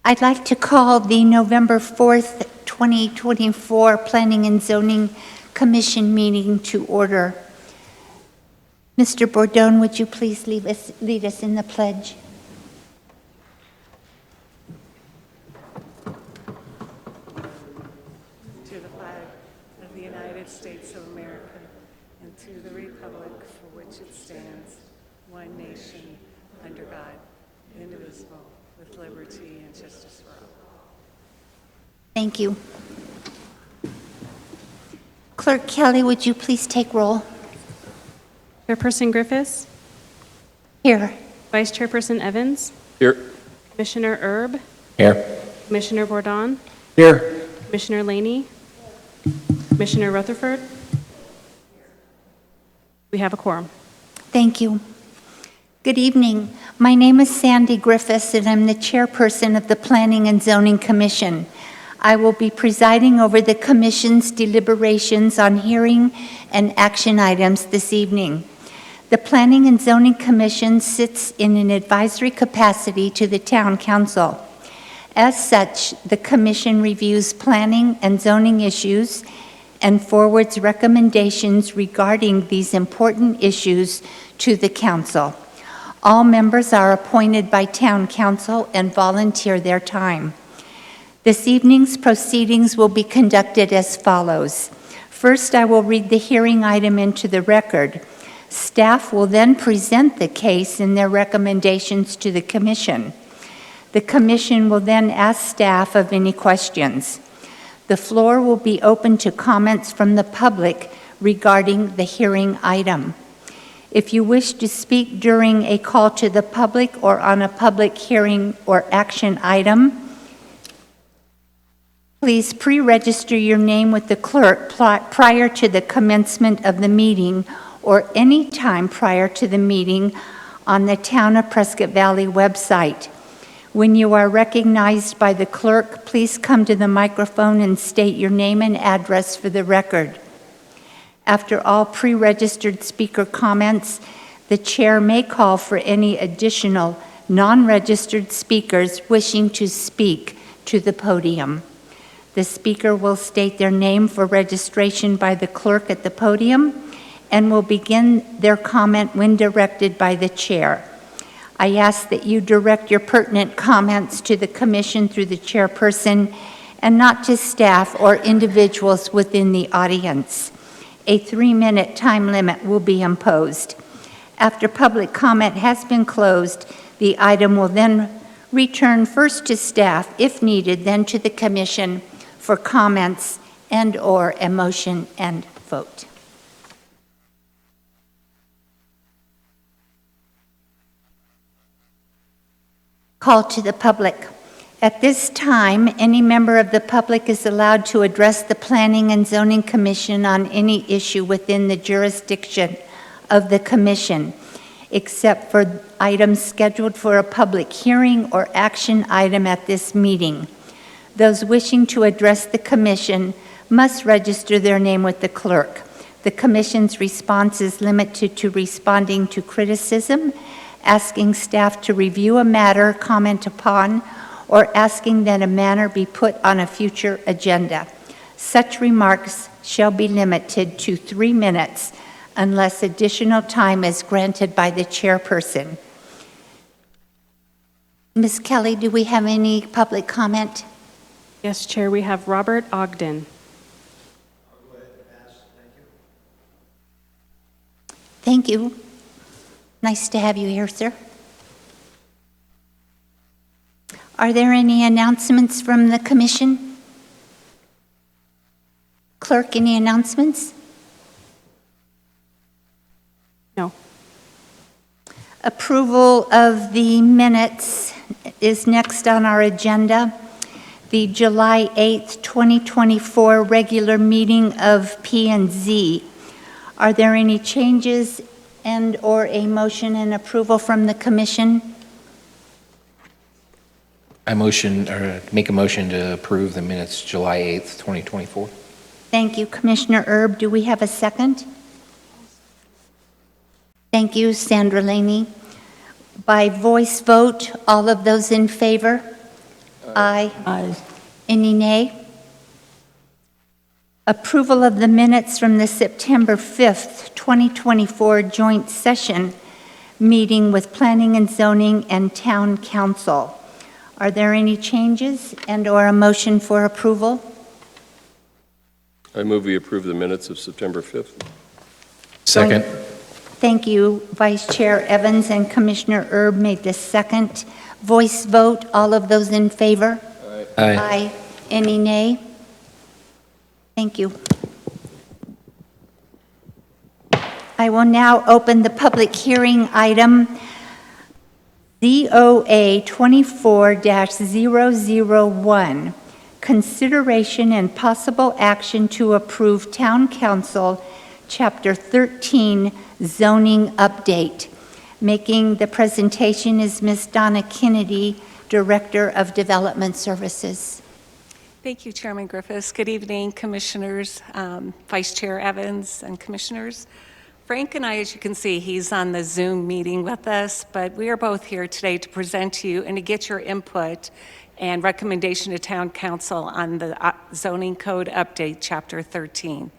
I'd like to call the November 4th, 2024 Planning and Zoning Commission meeting to order. Mr. Bordone, would you please lead us in the pledge? To the flag of the United States of America and to the republic for which it stands, one nation, under God, indivisible, with liberty and justice for all. Thank you. Clerk Kelly, would you please take roll? Chairperson Griffiths, Here. Vice Chairperson Evans, Here. Commissioner Erb, Here. Commissioner Bordon, Here. Commissioner Laney, Commissioner Rutherford. We have a quorum. Thank you. Good evening. My name is Sandy Griffiths, and I'm the chairperson of the Planning and Zoning Commission. I will be presiding over the Commission's deliberations on hearing and action items this evening. The Planning and Zoning Commission sits in an advisory capacity to the Town Council. As such, the Commission reviews planning and zoning issues and forwards recommendations regarding these important issues to the Council. All members are appointed by Town Council and volunteer their time. This evening's proceedings will be conducted as follows. First, I will read the hearing item into the record. Staff will then present the case and their recommendations to the Commission. The Commission will then ask staff of any questions. The floor will be open to comments from the public regarding the hearing item. If you wish to speak during a call to the public or on a public hearing or action item, please pre-register your name with the clerk prior to the commencement of the meeting or any time prior to the meeting on the Town of Prescott Valley website. When you are recognized by the clerk, please come to the microphone and state your name and address for the record. After all pre-registered speaker comments, the chair may call for any additional non-registered speakers wishing to speak to the podium. The speaker will state their name for registration by the clerk at the podium and will begin their comment when directed by the chair. I ask that you direct your pertinent comments to the Commission through the chairperson and not to staff or individuals within the audience. A 3-minute time limit will be imposed. After public comment has been closed, the item will then return first to staff, if needed, then to the Commission for comments and/or a motion and vote. Call to the public. At this time, any member of the public is allowed to address the Planning and Zoning Commission on any issue within the jurisdiction of the Commission, except for items scheduled for a public hearing or action item at this meeting. Those wishing to address the Commission must register their name with the clerk. The Commission's response is limited to responding to criticism, asking staff to review a matter, comment upon, or asking that a matter be put on a future agenda. Such remarks shall be limited to 3 minutes unless additional time is granted by the chairperson. Ms. Kelly, do we have any public comment? Yes, Chair, we have Robert Ogden. I'll go ahead and pass. Thank Thank you. you. Nice to have you here, sir. Are there any announcements from the Commission? Clerk, any announcements? No. Approval of the minutes is next on our agenda. The July 8th, 2024 regular meeting of P&Z. Are there any changes and/or a motion and approval from the Commission? I make a motion to approve the minutes July 8th, 2024. Thank you, Commissioner Erb. Do we have a second? Thank you, Sandra Laney. By voice vote, all of those in favor? Aye. Aye. Any nay? Approval of the minutes from the September 5th, 2024 joint session meeting with Planning and Zoning and Town Council. Are there any changes and/or a motion for approval? I move we approve the minutes of September 5th. Second. Thank you, Vice Chair Evans, and Commissioner Erb made the second. Voice vote, all of those in favor? Aye. Any nay? Thank you. I will now open the public hearing item ZOA 24-001, consideration and possible action to approve Town Council Chapter 13 zoning update. Making the presentation is Ms. Donna Kennedy, Director of Development Services. Thank you, Chairman Griffiths. Good evening, Commissioners, Vice Chair Evans, and Commissioners. Frank and I, as you can see, he's on the Zoom meeting with us, but we are both here today to present to you and to get your input and recommendation to Town Council on the zoning code update, Chapter 13.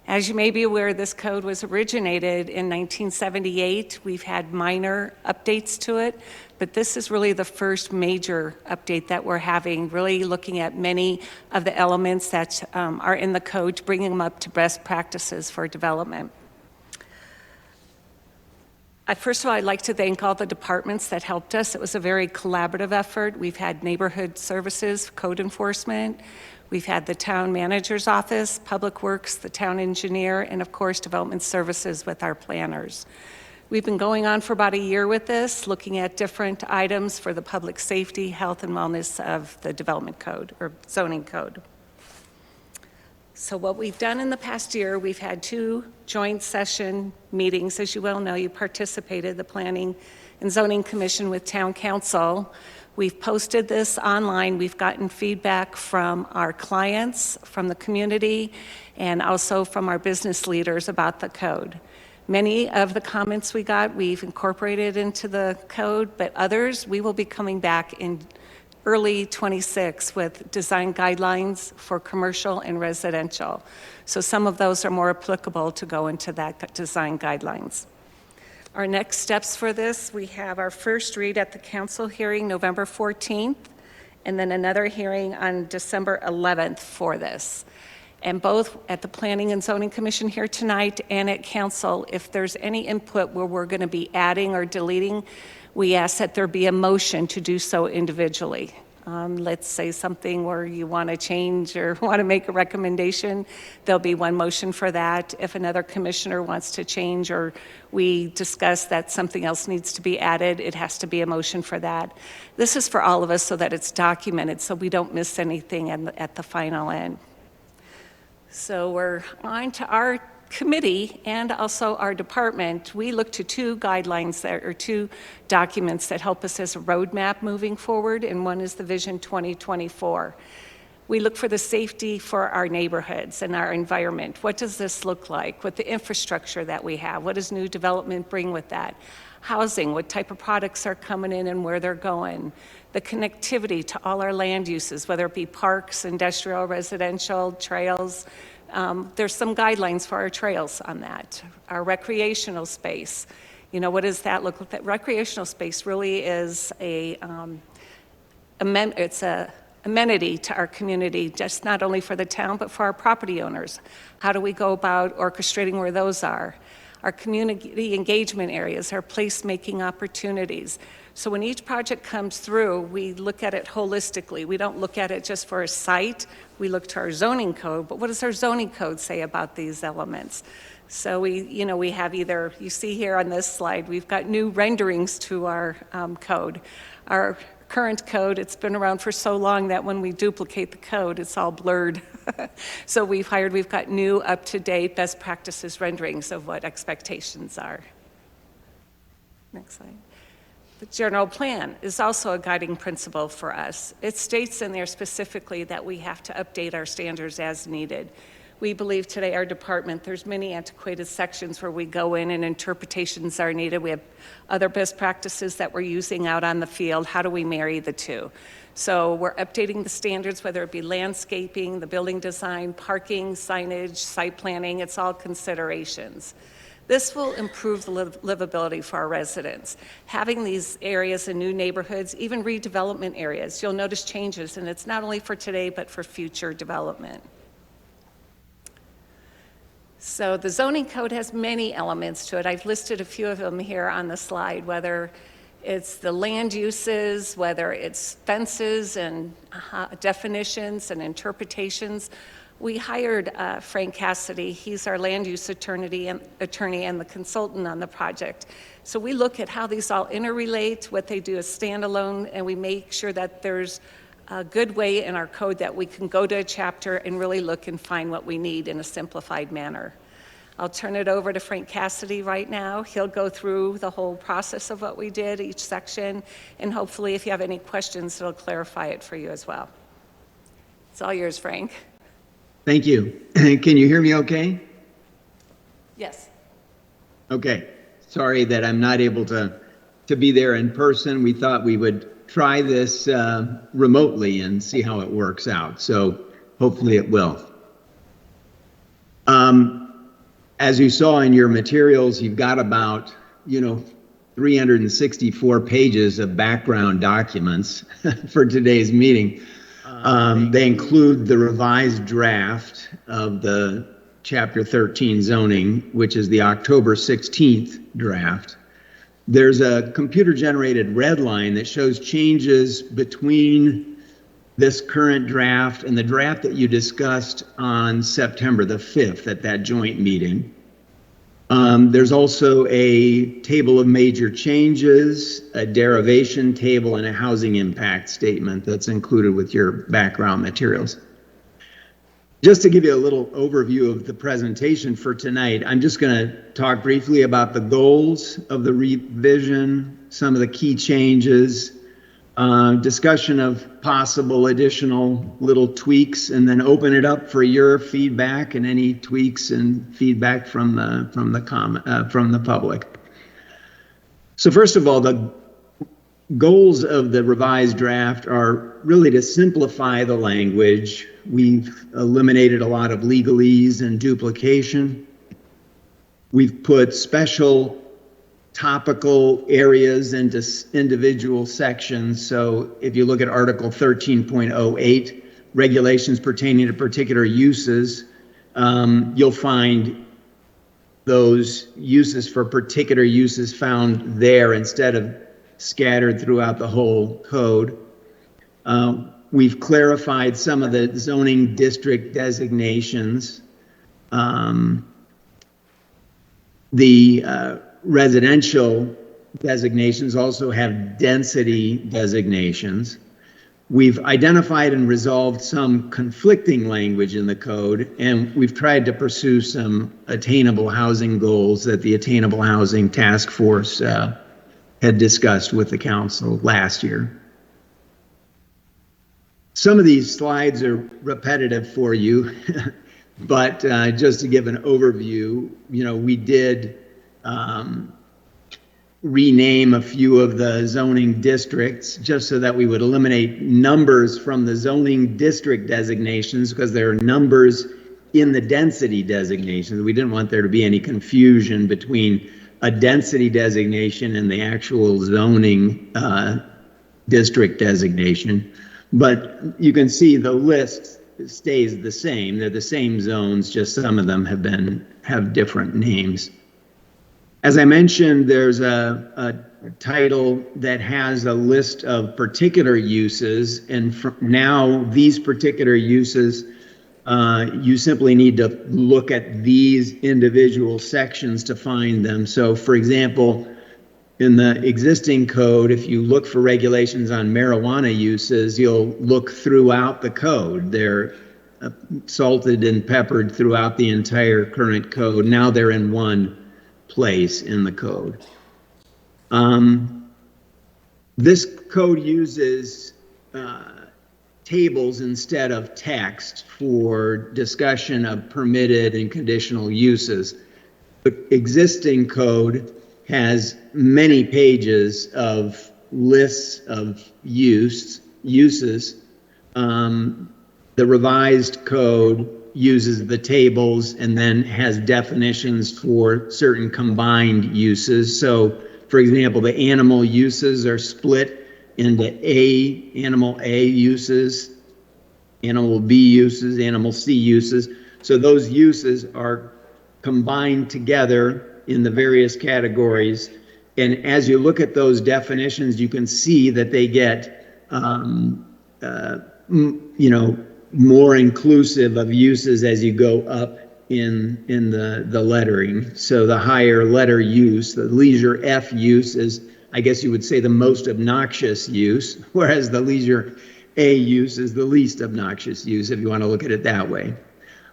As you may be aware, this code was originated in 1978. We've had minor updates to it, but this is really the first major update that we're having, really looking at many of the elements that are in the code, bringing them up to best practices for development. First of all, I'd like to thank all the departments that helped us. It was a very collaborative effort. We've had neighborhood services, code enforcement. We've had the town manager's office, public works, the town engineer, and of course, development services with our planners. We've been going on for about a year with this, looking at different items for the public safety, health, and wellness of the development code or zoning code. So what we've done in the past year, we've had 2 joint session meetings. As you well know, you participated, the Planning and Zoning Commission with Town Council. We've posted this online. We've gotten feedback from our clients, from the community, and also from our business leaders about the code. Many of the comments we got, we've incorporated into the code, but others, we will be coming back in early 26 with design guidelines for commercial and residential. So some of those are more applicable to go into that design guidelines. Our next steps for this, we have our first read at the council hearing November 14th, and then another hearing on December 11th for this. And both at the Planning and Zoning Commission here tonight and at council, if there's any input where we're going to be adding or deleting, we ask that there be a motion to do so individually. Let's say something where you want to change or want to make a recommendation, there'll be one motion for that. If another commissioner wants to change or we discuss that something else needs to be added, it has to be a motion for that. This is for all of us so that it's documented so we don't miss anything at the final end. So we're on to our committee and also our department. We look to 2 guidelines that are 2 documents that help us as a roadmap moving forward, and one is the Vision 2024. We look for the safety for our neighborhoods and our environment. What does this look like with the infrastructure that we have? What does new development bring with that? Housing, what type of products are coming in and where they're going? The connectivity to all our land uses, whether it be parks, industrial, residential, trails. There's some guidelines for our trails on that. Our recreational space, you know, what does that look like? That recreational space really is it's a amenity to our community, just not only for the town, but for our property owners. How do we go about orchestrating where those are? Our community engagement areas, our place-making opportunities. So when each project comes through, we look at it holistically. We don't look at it just for a site. We look to our zoning code, but what does our zoning code say about these elements? So we have either, you see here on this slide, we've got new renderings to our code. Our current code, it's been around for so long that when we duplicate the code, it's all blurred. So we've got new up-to-date best practices renderings of what expectations are. Next slide. The general plan is also a guiding principle for us. It states in there specifically that we have to update our standards as needed. we believe today our department, there's many antiquated sections where we go in and interpretations are needed. We have other best practices that we're using out on the field. How do we marry the two? So we're updating the standards, whether it be landscaping, the building design, parking, signage, site planning, it's all considerations. This will improve the livability for our residents. Having these areas in new neighborhoods, even redevelopment areas, you'll notice changes, and it's not only for today, but for future development. So the zoning code has many elements to it. I've listed a few of them here on the slide, whether it's the land uses, whether it's fences and definitions and interpretations. We hired Frank Cassidy. He's our land use attorney and the consultant on the project. So we look at how these all interrelate, what they do as standalone, and we make sure that there's a good way in our code that we can go to a chapter and really look and find what we need in a simplified manner. I'll turn it over to Frank Cassidy right now. He'll go through the whole process of what we did, each section, and hopefully if you have any questions, it'll clarify it for you as well. It's all yours, Frank. Thank you. Can you hear me okay? Yes. Okay. Sorry that I'm not able to be there in person. We thought we would try this remotely and see how it works out. So hopefully it will. As you saw in your materials, you've got about, 364 pages of background documents for today's meeting. They include the revised draft of the Chapter 13 zoning, which is the October 16th draft. There's a computer-generated red line that shows changes between this current draft and the draft that you discussed on September the 5th at that joint meeting. There's also a table of major changes, a derivation table, and a housing impact statement that's included with your background materials. Just to give you a little overview of the presentation for tonight, I'm just going to talk briefly about the goals of the revision, some of the key changes, discussion of possible additional little tweaks, and then open it up for your feedback and any tweaks and feedback from the public. So first of all, the goals of the revised draft are really to simplify the language. We've eliminated a lot of legalese and duplication. We've put special topical areas into individual sections. So if you look at Article 13.08, regulations pertaining to particular uses, you'll find those uses for particular uses found there instead of scattered throughout the whole code. We've clarified some of the zoning district designations. The residential designations also have density designations. We've identified and resolved some conflicting language in the code, and we've tried to pursue some attainable housing goals that the Attainable Housing Task Force had discussed with the council last year. Some of these slides are repetitive for you, but just to give an overview, we did rename a few of the zoning districts just so that we would eliminate numbers from the zoning district designations because there are numbers in the density designations. We didn't want there to be any confusion between a density designation and the actual zoning district designation. But you can see the list stays the same. They're the same zones, just some of them have different names. As I mentioned, there's a title that has a list of particular uses, and now these particular uses, you simply need to look at these individual sections to find them. So for example, in the existing code, if you look for regulations on marijuana uses, you'll look throughout the code. They're salted and peppered throughout the entire current code. Now they're in one place in the code. This code uses tables instead of text for discussion of permitted and conditional uses. The existing code has many pages of lists of uses. The revised code uses the tables and then has definitions for certain combined uses. So, for example, the animal uses are split into animal A uses, animal B uses, animal C uses. So those uses are combined together in the various categories. And as you look at those definitions, you can see that they get, more inclusive of uses as you go up in the lettering. So the higher letter use, the leisure F use is, I guess you would say, the most obnoxious use, whereas the leisure A use is the least obnoxious use, if you want to look at it that way.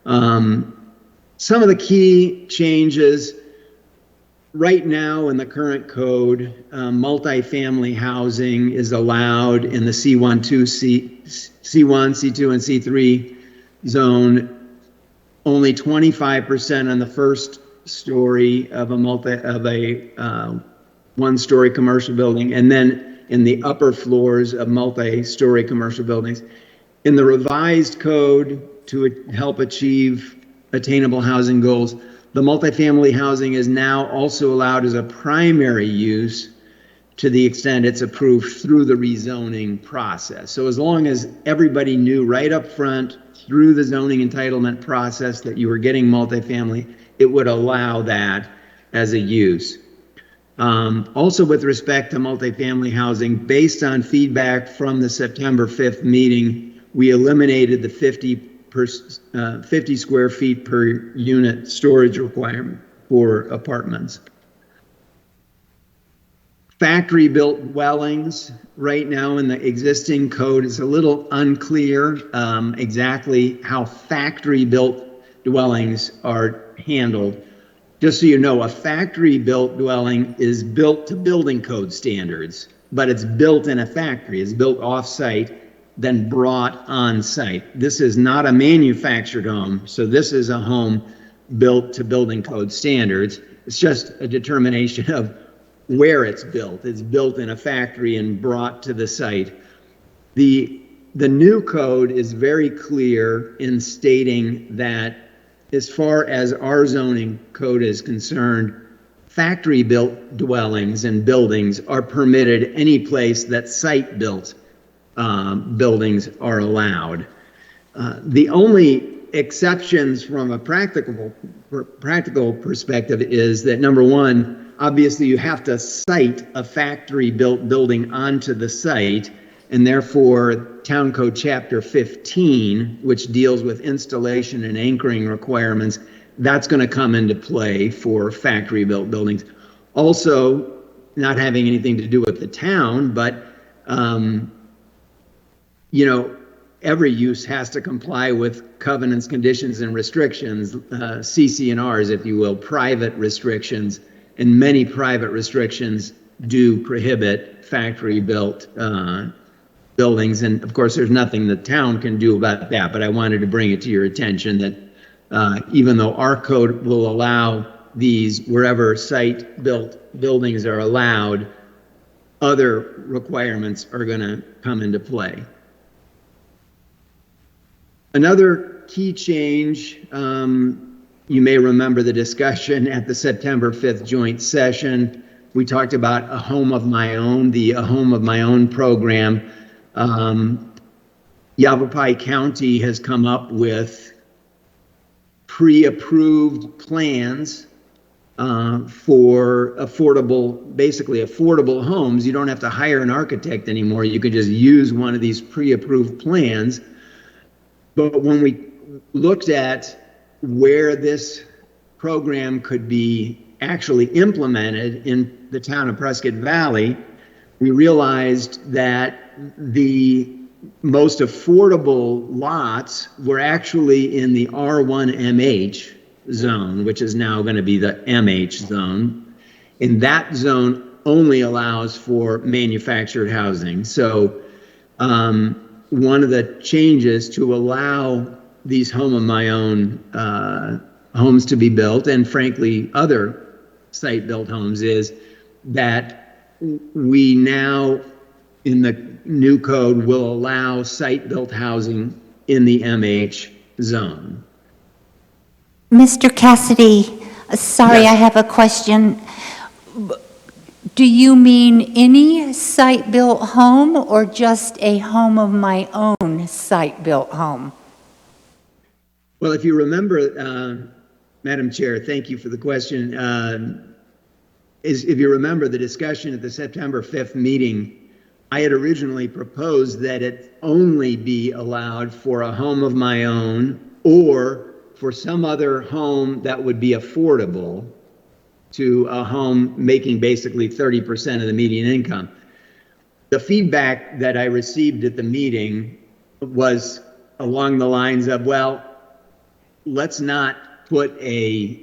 Some of the key changes right now in the current code, multifamily housing is allowed in the C1, C2, and C3 zone. Only 25% on the first story of a one-story commercial building, and then in the upper floors of multi-story commercial buildings. In the revised code to help achieve attainable housing goals, the multifamily housing is now also allowed as a primary use to the extent it's approved through the rezoning process. So as long as everybody knew right up front through the zoning entitlement process that you were getting multifamily, it would allow that as a use. Also with respect to multifamily housing, based on feedback from the September 5th meeting, we eliminated the 50 square feet per unit storage requirement for apartments. Factory-built dwellings, right now in the existing code, is a little unclear exactly how factory-built dwellings are handled. Just so you know, a factory-built dwelling is built to building code standards, but it's built in a factory. It's built off-site, then brought on-site. This is not a manufactured home, so this is a home built to building code standards. It's just a determination of where it's built. It's built in a factory and brought to the site. The new code is very clear in stating that as far as our zoning code is concerned, factory-built dwellings and buildings are permitted any place that site-built buildings are allowed. The only exceptions from a practical perspective is that, number one, obviously you have to site a factory-built building onto the site, and therefore Town Code Chapter 15, which deals with installation and anchoring requirements, that's going to come into play for factory-built buildings. Also, not having anything to do with the town, but every use has to comply with covenants, conditions, and restrictions, CC&Rs, if you will, private restrictions, and many private restrictions do prohibit factory-built buildings. And of course, there's nothing the town can do about that, but I wanted to bring it to your attention that even though our code will allow these wherever site-built buildings are allowed, other requirements are going to come into play. Another key change, you may remember the discussion at the September 5th joint session. We talked about a home of my own, the A Home of My Own program. Yavapai County has come up with pre-approved plans for basically affordable homes. You don't have to hire an architect anymore. You could just use one of these pre-approved plans. But when we looked at where this program could be actually implemented in the town of Prescott Valley, we realized that the most affordable lots were actually in the R1MH zone, which is now going to be the MH zone. And that zone only allows for manufactured housing. So one of the changes to allow these home of my own homes to be built, and frankly, other site-built homes, is that we now, in the new code, will allow site-built housing in the MH zone. Mr. Cassidy, sorry, Yes. I have a question. Do you mean any site-built home or just a home of my own site-built home? Well, if you remember, Madam Chair, thank you for the question. If you remember the discussion at the September 5th meeting, I had originally proposed that it only be allowed for a home of my own or for some other home that would be affordable to a home making basically 30% of the median income. The feedback that I received at the meeting was along the lines of, well, let's not put a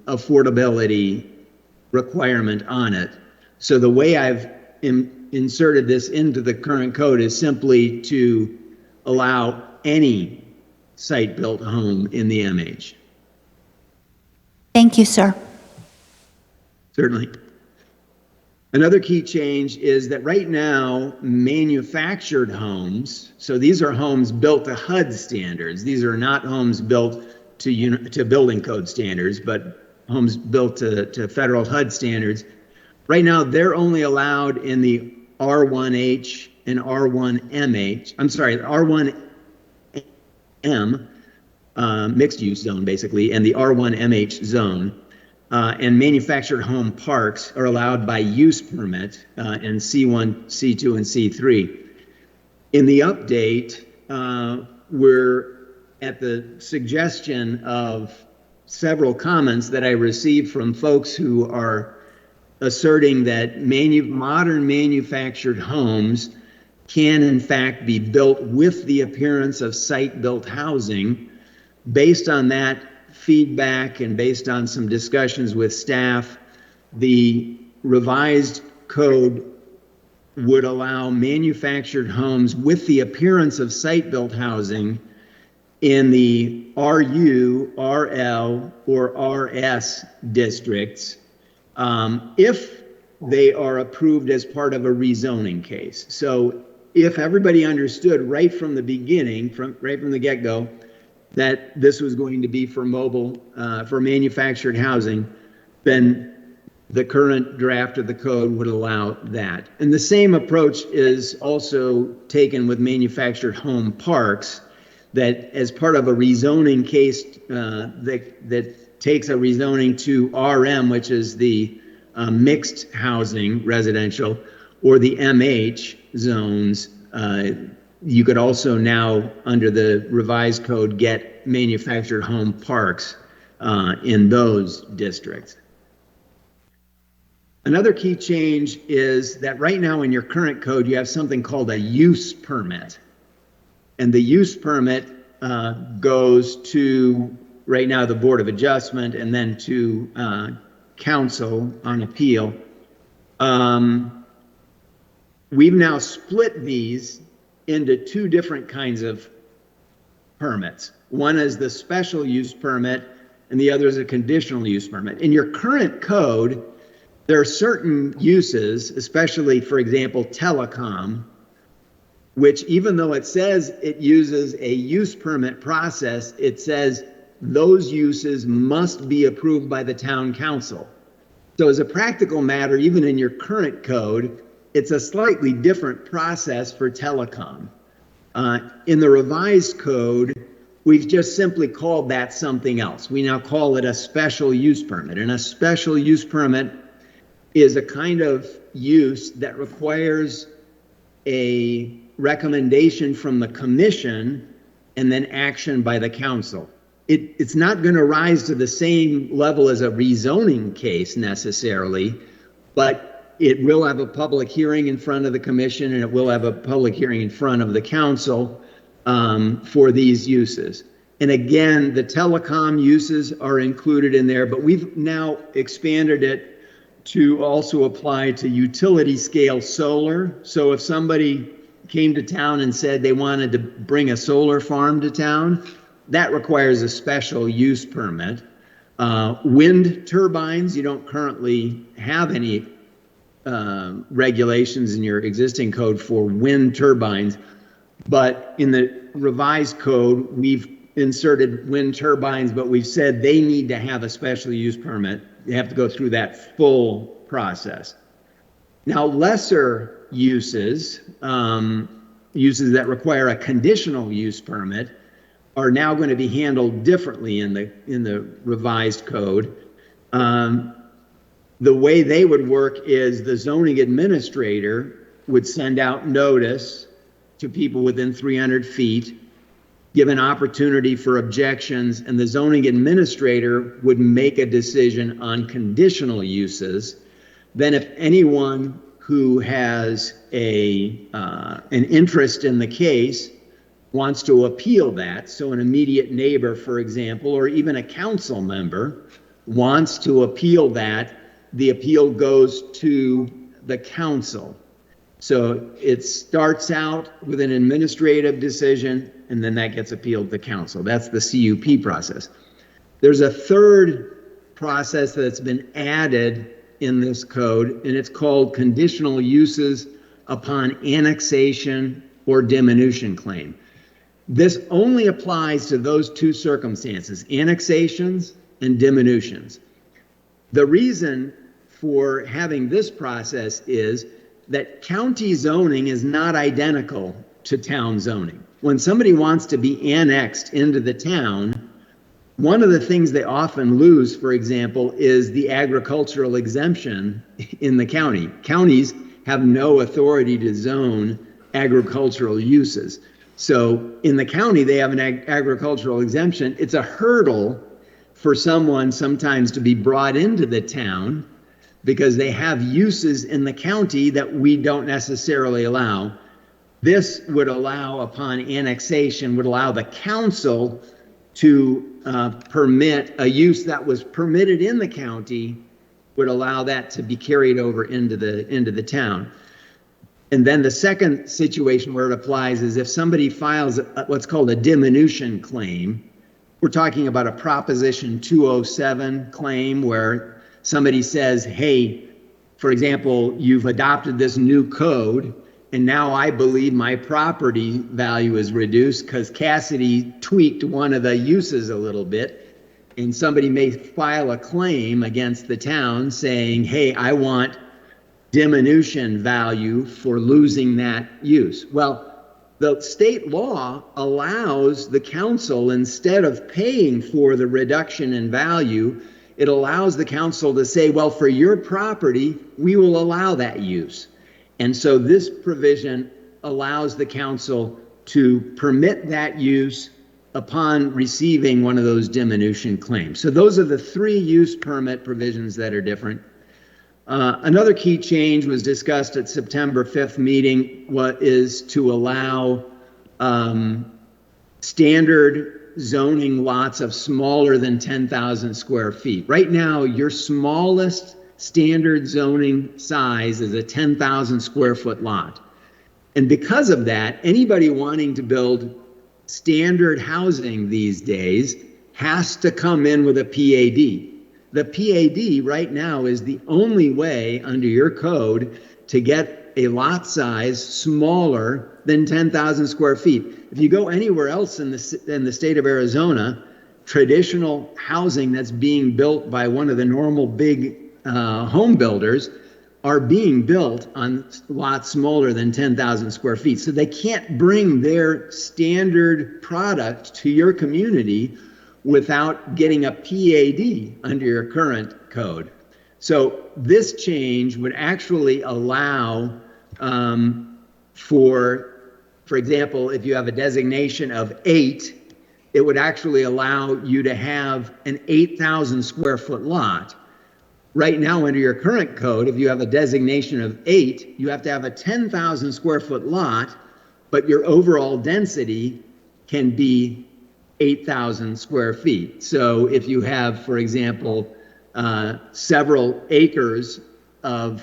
affordability requirement on it. So the way I've inserted this into the current code is simply to allow any site-built home in the MH. Thank you, sir. Certainly. Another key change is that right now, manufactured homes, so these are homes built to HUD standards. These are not homes built to building code standards, but homes built to federal HUD standards. Right now, they're only allowed in the R1H and R1MH, I'm sorry, R1M, mixed use zone basically, and the R1MH zone. And manufactured home parks are allowed by use permit in C1, C2, and C3. In the update, we're at the suggestion of several comments that I received from folks who are asserting that modern manufactured homes can in fact be built with the appearance of site-built housing. Based on that feedback and based on some discussions with staff, the revised code would allow manufactured homes with the appearance of site-built housing in the RU, RL, or RS districts if they are approved as part of a rezoning case. So if everybody understood right from the beginning, right from the get-go, that this was going to be for mobile, for manufactured housing, then the current draft of the code would allow that. And the same approach is also taken with manufactured home parks, that as part of a rezoning case that takes a rezoning to RM, which is the mixed housing residential, or the MH zones, you could also now, under the revised code, get manufactured home parks in those districts. Another key change is that right now in your current code, you have something called a use permit. And the use permit goes to, right now, the Board of Adjustment and then to council on appeal. We've now split these into two different kinds of permits. One is the special use permit and the other is a conditional use permit. In your current code, there are certain uses, especially, for example, telecom, which even though it says it uses a use permit process, it says those uses must be approved by the town council. So as a practical matter, even in your current code, it's a slightly different process for telecom. In the revised code, we've just simply called that something else. We now call it a special use permit. And a special use permit is a kind of use that requires a recommendation from the commission and then action by the council. It's not going to rise to the same level as a rezoning case necessarily, but it will have a public hearing in front of the commission and it will have a public hearing in front of the council for these uses. And again, the telecom uses are included in there, but we've now expanded it to also apply to utility scale solar. So if somebody came to town and said they wanted to bring a solar farm to town, that requires a special use permit. Wind turbines, you don't currently have any regulations in your existing code for wind turbines, but in the revised code, we've inserted wind turbines, but we've said they need to have a special use permit. They have to go through that full process. Now, lesser uses, uses that require a conditional use permit, are now going to be handled differently in the revised code. The way they would work is the zoning administrator would send out notice to people within 300 feet, give an opportunity for objections, and the zoning administrator would make a decision on conditional uses. Then if anyone who has an interest in the case wants to appeal that, so an immediate neighbor, for example, or even a council member wants to appeal that, the appeal goes to the council. So it starts out with an administrative decision, and then that gets appealed to council. That's the CUP process. There's a third process that's been added in this code, and it's called conditional uses upon annexation or diminution claim. This only applies to those two circumstances, annexations and diminutions. The reason for having this process is that county zoning is not identical to town zoning. When somebody wants to be annexed into the town, one of the things they often lose, for example, is the agricultural exemption in the county. Counties have no authority to zone agricultural uses. So in the county, they have an agricultural exemption. It's a hurdle for someone sometimes to be brought into the town because they have uses in the county that we don't necessarily allow. This would allow, upon annexation, would allow the council to permit a use that was permitted in the county, would allow that to be carried over into the town. And then the second situation where it applies is if somebody files what's called a diminution claim. We're talking about a Proposition 207 claim where somebody says, hey, for example, you've adopted this new code, and now I believe my property value is reduced because Cassidy tweaked one of the uses a little bit. And somebody may file a claim against the town saying, hey, I want diminution value for losing that use. Well, the state law allows the council, instead of paying for the reduction in value, it allows the council to say, well, for your property, we will allow that use. And so this provision allows the council to permit that use upon receiving one of those diminution claims. So those are the three use permit provisions that are different. Another key change was discussed at September 5th meeting, what is to allow standard zoning lots of smaller than 10,000 square feet. Right now, your smallest standard zoning size is a 10,000 square foot lot. And because of that, anybody wanting to build standard housing these days has to come in with a PAD. The PAD right now is the only way under your code to get a lot size smaller than 10,000 square feet. If you go anywhere else in the state of Arizona, traditional housing that's being built by one of the normal big home builders are being built on lots smaller than 10,000 square feet. So they can't bring their standard product to your community without getting a PAD under your current code. So this change would actually allow for example, if you have a designation of 8, it would actually allow you to have an 8,000 square foot lot. Right now, under your current code, if you have a designation of 8, you have to have a 10,000 square foot lot, but your overall density can be 8,000 square feet. So if you have, for example, several acres of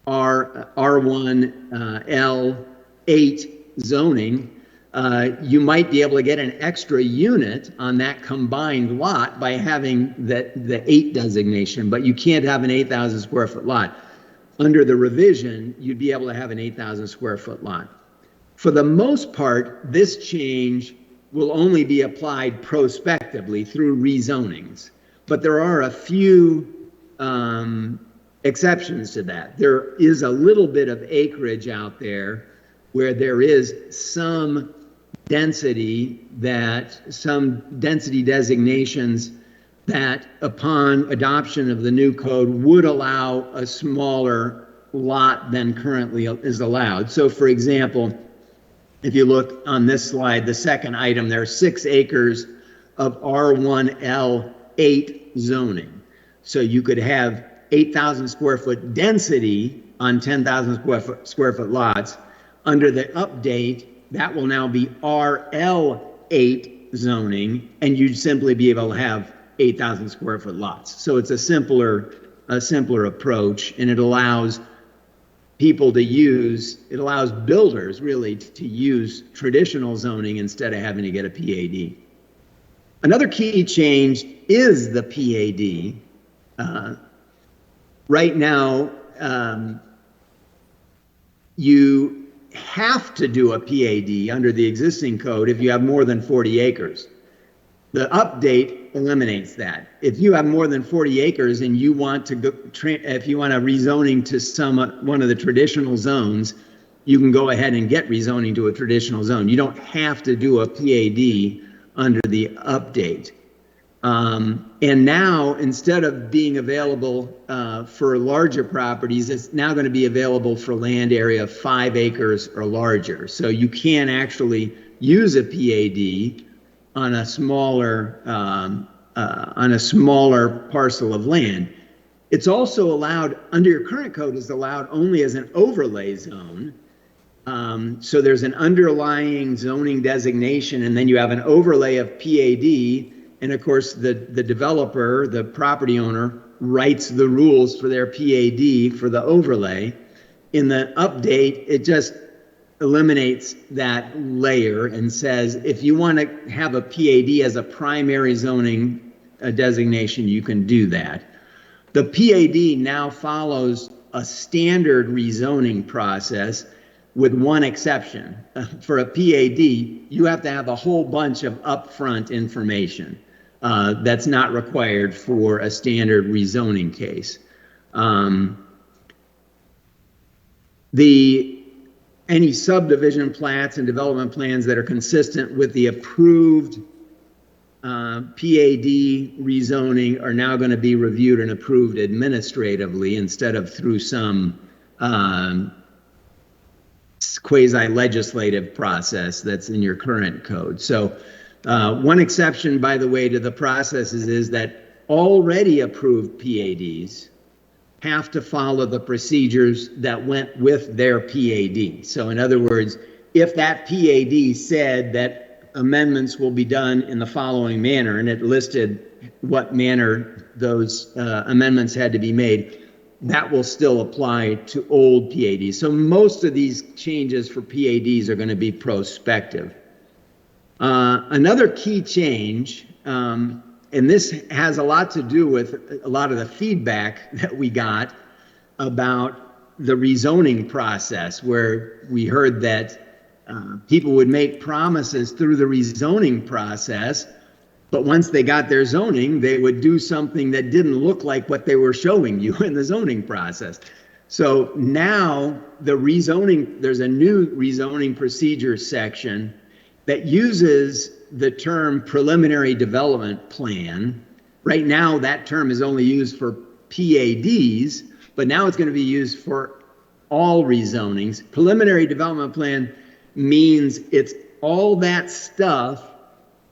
R1L8 zoning, you might be able to get an extra unit on that combined lot by having the 8 designation, but you can't have an 8,000 square foot lot. Under the revision, you'd be able to have an 8,000 square foot lot. For the most part, this change will only be applied prospectively through rezonings, but there are a few exceptions to that. There is a little bit of acreage out there where there is some density designations that upon adoption of the new code would allow a smaller lot than currently is allowed. So for example, if you look on this slide, the second item, there are 6 acres of R1L8 zoning. So you could have 8,000 square foot density on 10,000 square foot lots. Under the update, that will now be RL8 zoning, and you'd simply be able to have 8,000 square foot lots. So it's a simpler approach, and it allows builders really to use traditional zoning instead of having to get a PAD. Another key change is the PAD. Right now, you have to do a PAD under the existing code if you have more than 40 acres. The update eliminates that. If you have more than 40 acres and you want to go, if you want a rezoning to one of the traditional zones, you can go ahead and get rezoning to a traditional zone. You don't have to do a PAD under the update. And now, instead of being available for larger properties, it's now going to be available for land area of 5 acres or larger. So you can actually use a PAD on a smaller parcel of land. It's also allowed under your current code is allowed only as an overlay zone. So there's an underlying zoning designation, and then you have an overlay of PAD. And of course, the developer, the property owner, writes the rules for their PAD for the overlay. In the update, it just eliminates that layer and says, if you want to have a PAD as a primary zoning designation, you can do that. The PAD now follows a standard rezoning process with one exception. For a PAD, you have to have a whole bunch of upfront information. That's not required for a standard rezoning case. Any subdivision plats and development plans that are consistent with the approved PAD rezoning are now going to be reviewed and approved administratively instead of through some quasi-legislative process that's in your current code. So one exception, by the way, to the processes is that already approved PADs have to follow the procedures that went with their PAD. So in other words, if that PAD said that amendments will be done in the following manner, and it listed what manner those amendments had to be made, that will still apply to old PADs. So most of these changes for PADs are going to be prospective. Another key change, and this has a lot to do with a lot of the feedback that we got about the rezoning process, where we heard that people would make promises through the rezoning process, but once they got their zoning, they would do something that didn't look like what they were showing you in the zoning process. So now there's a new rezoning procedure section that uses the term preliminary development plan. Right now, that term is only used for PADs, but now it's going to be used for all rezonings. Preliminary development plan means it's all that stuff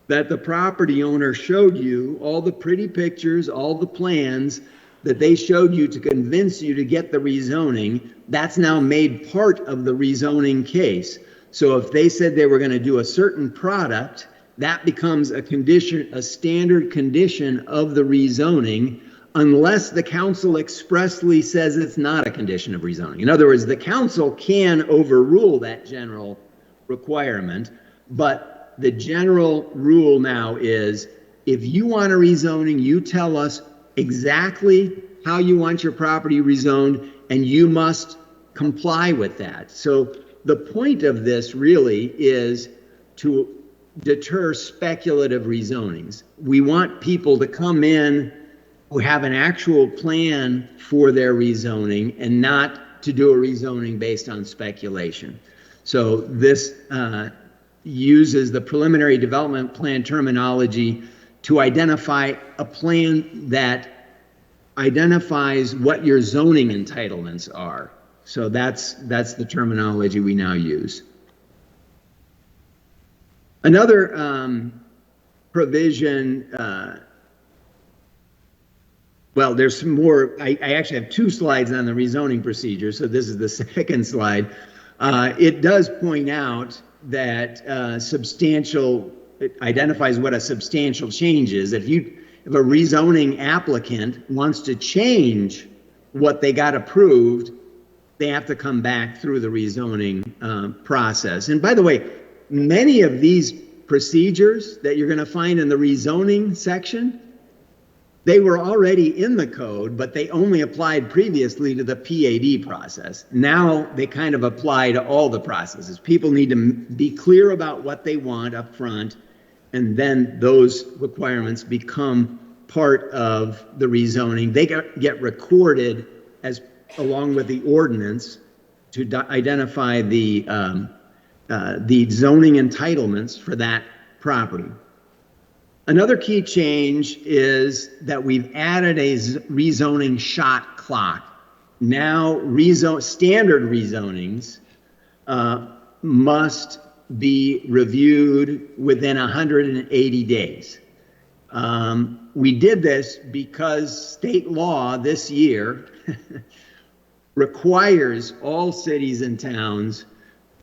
that the property owner showed you, all the pretty pictures, all the plans that they showed you to convince you to get the rezoning. That's now made part of the rezoning case. So if they said they were going to do a certain product, that becomes a condition, a standard condition of the rezoning unless the council expressly says it's not a condition of rezoning. In other words, the council can overrule that general requirement, but the general rule now is if you want a rezoning, you tell us exactly how you want your property rezoned, and you must comply with that. So the point of this really is to deter speculative rezonings. We want people to come in who have an actual plan for their rezoning and not to do a rezoning based on speculation. So this uses the preliminary development plan terminology to identify a plan that identifies what your zoning entitlements are. So that's the terminology we now use. Another provision, well, there's some more. I actually have 2 slides on the rezoning procedure, so this is the second slide. It does point out that it identifies what a substantial change is. If a rezoning applicant wants to change what they got approved, they have to come back through the rezoning process. And by the way, many of these procedures that you're going to find in the rezoning section, they were already in the code, but they only applied previously to the PAD process. Now they kind of apply to all the processes. People need to be clear about what they want up front, and then those requirements become part of the rezoning. They get recorded as along with the ordinance to identify the zoning entitlements for that property. Another key change is that we've added a rezoning shot clock. Now, standard rezonings must be reviewed within 180 days. We did this because state law this year requires all cities and towns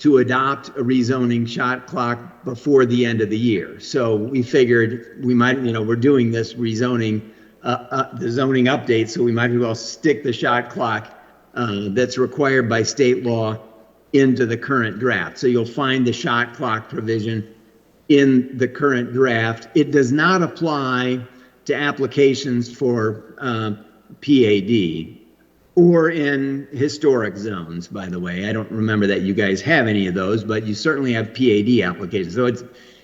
to adopt a rezoning shot clock before the end of the year. So we figured we might, we're doing this rezoning, the zoning update, so we might as well stick the shot clock that's required by state law into the current draft. So you'll find the shot clock provision in the current draft. It does not apply to applications for PAD or in historic zones, by the way. I don't remember that you guys have any of those, but you certainly have PAD applications. So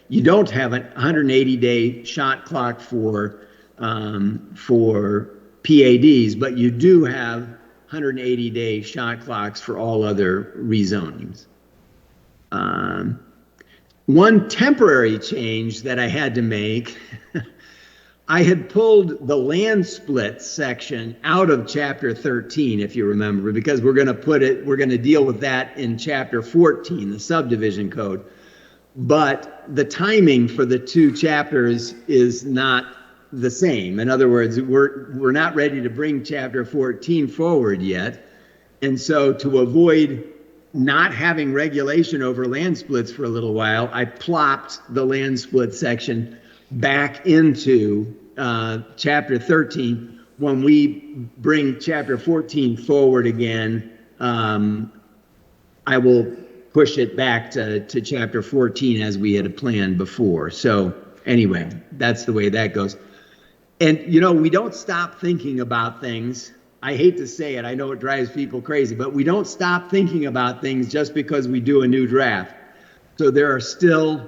you don't have a 180-day shot clock for PADs, but you do have 180-day shot clocks for all other rezonings. One temporary change that I had to make, I had pulled the land split section out of chapter 13, if you remember, because we're going to deal with that in chapter 14, the subdivision code. But the timing for the 2 chapters is not the same. In other words, we're not ready to bring chapter 14 forward yet. And so to avoid not having regulation over land splits for a little while, I plopped the land split section back into chapter 13. When we bring chapter 14 forward again, I will push it back to chapter 14 as we had planned before. So anyway, that's the way that goes. And we don't stop thinking about things. I hate to say it, I know it drives people crazy, but we don't stop thinking about things just because we do a new draft. So there are still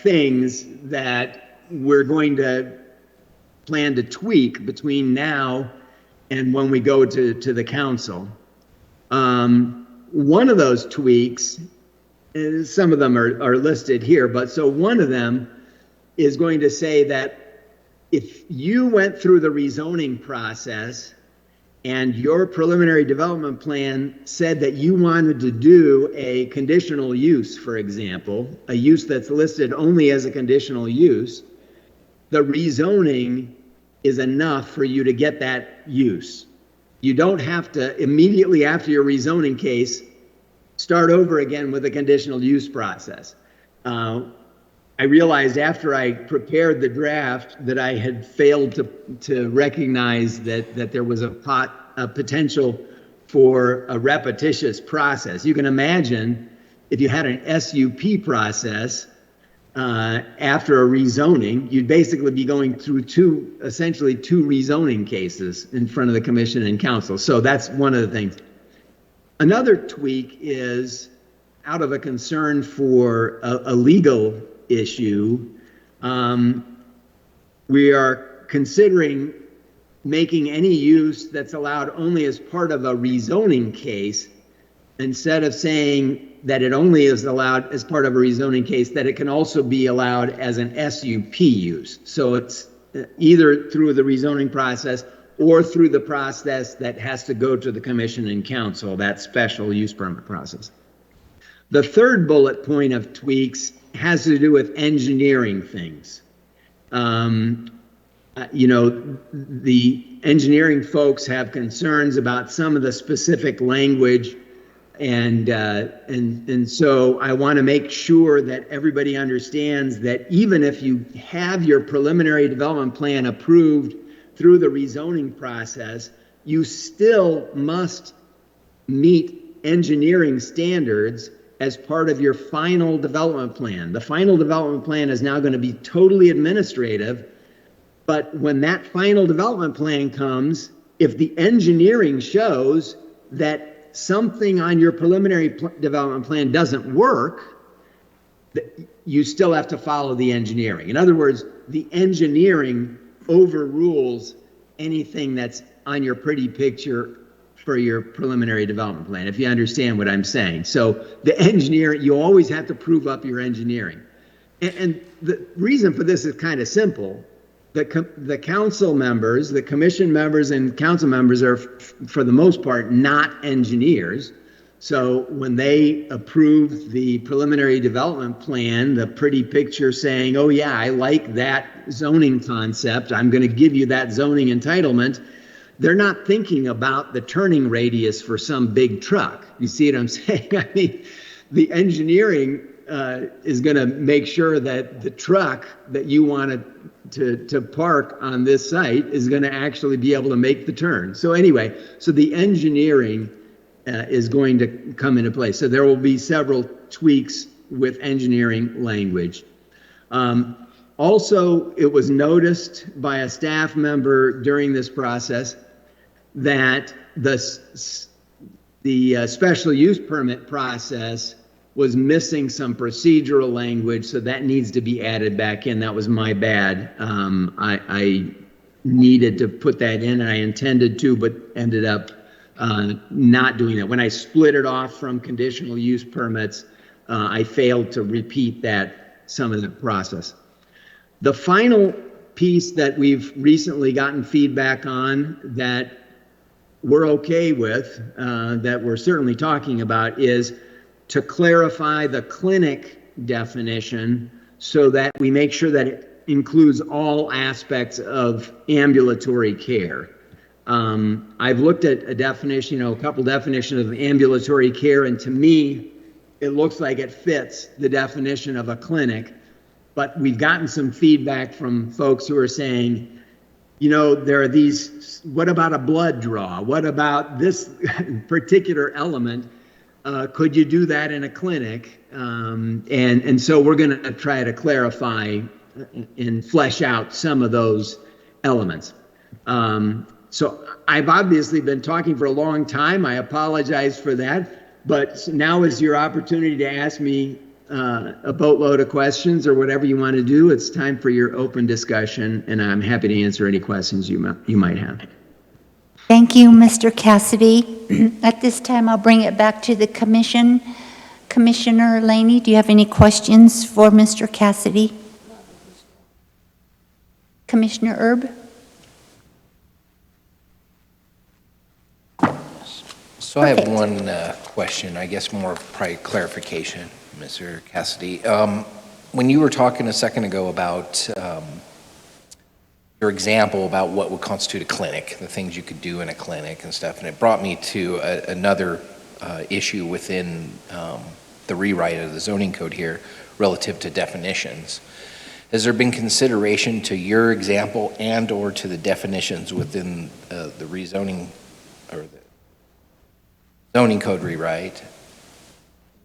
things that we're going to plan to tweak between now and when we go to the council. One of those tweaks, some of them are listed here, but so one of them is going to say that if you went through the rezoning process and your preliminary development plan said that you wanted to do a conditional use, for example, a use that's listed only as a conditional use, the rezoning is enough for you to get that use. You don't have to immediately after your rezoning case start over again with a conditional use process. I realized after I prepared the draft that I had failed to recognize that there was a potential for a repetitious process. You can imagine if you had an SUP process after a rezoning, you'd basically be going through essentially two rezoning cases in front of the commission and council. So that's one of the things. Another tweak is out of a concern for a legal issue. We are considering making any use that's allowed only as part of a rezoning case, instead of saying that it only is allowed as part of a rezoning case, that it can also be allowed as an SUP use. So it's either through the rezoning process or through the process that has to go to the commission and council, that special use permit process. The third bullet point of tweaks has to do with engineering things. You know, the engineering folks have concerns about some of the specific language, and so I want to make sure that everybody understands that even if you have your preliminary development plan approved through the rezoning process, you still must meet engineering standards as part of your final development plan. The final development plan is now going to be totally administrative, but when that final development plan comes, if the engineering shows that something on your preliminary development plan doesn't work, you still have to follow the engineering. In other words, the engineering overrules anything that's on your pretty picture for your preliminary development plan, if you understand what I'm saying. So the engineering, you always have to prove up your engineering. And the reason for this is kind of simple. The council members, the commission members and council members are, for the most part, not engineers. So when they approve the preliminary development plan, the pretty picture saying, oh yeah, I like that zoning concept, I'm going to give you that zoning entitlement, they're not thinking about the turning radius for some big truck. You see what I'm saying? I mean, the engineering is going to make sure that the truck that you want to park on this site is going to actually be able to make the turn. So anyway, so the engineering is going to come into play. So there will be several tweaks with engineering language. Also, it was noticed by a staff member during this process that the special use permit process was missing some procedural language, so that needs to be added back in. That was my bad. I needed to put that in, and I intended to, but ended up not doing that. When I split it off from conditional use permits, I failed to repeat some of the process. The final piece that we've recently gotten feedback on that we're okay with, that we're certainly talking about, is to clarify the clinic definition so that we make sure that it includes all aspects of ambulatory care. I've looked at a definition, a couple definitions of ambulatory care, and to me, it looks like it fits the definition of a clinic. But we've gotten some feedback from folks who are saying, there are these, what about a blood draw? What about this particular element? Could you do that in a clinic? And so we're going to try to clarify and flesh out some of those elements. So I've obviously been talking for a long time. I apologize for that. But now is your opportunity to ask me a boatload of questions or whatever you want to do. It's time for your open discussion, and I'm happy to answer any questions you might have. Thank you, Mr. Cassidy. At this time, I'll bring it back to the commission. Commissioner Laney, do you have any questions for Mr. Cassidy? Commissioner Erb? So I have one question, I guess more probably clarification, Mr. Cassidy. When you were talking a second ago about your example about what would constitute a clinic, the things you could do in a clinic and stuff, and it brought me to another issue within the rewrite of the zoning code here, relative to definitions. Has there been consideration to your example and/or to the definitions within the rezoning or the zoning code rewrite?